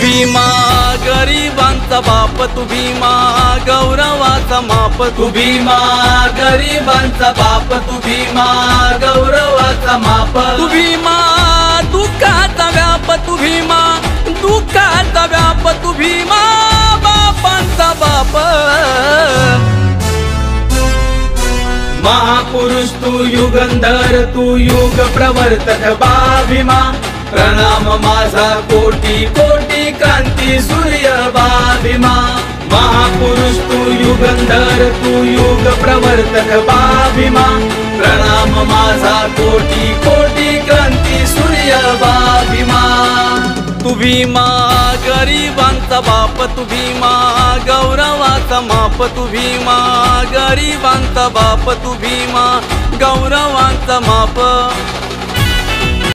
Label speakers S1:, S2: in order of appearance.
S1: भीमा गरिबांचा बाप, तू भीमा गौरवाचा माप,
S2: तू भीमा गरिबांचा बाप, तू भीमा गौरवाचा माप,
S1: तू भीमा दुःखाचा व्याप, तू भीमा दुःखाचा व्याप, तू भीमा बापांचा बाप।
S2: महापुरुष तू युगंधर, तू युग प्रवर्तक बा भीमा, प्रणाम माझा कोटी कोटी क्रांती सूर्य बा भीमा। महापुरुष तू युगंधर, तू युग प्रवर्तक बा भीमा, प्रणाम माझा कोटी कोटी क्रांती सूर्य बा भीमा।
S1: तू भीमा गरिबांचा बाप, तू भीमा गौरवाचा माप, तू भीमा गरिबांचा बाप, तू भीमा गौरवाचा माप।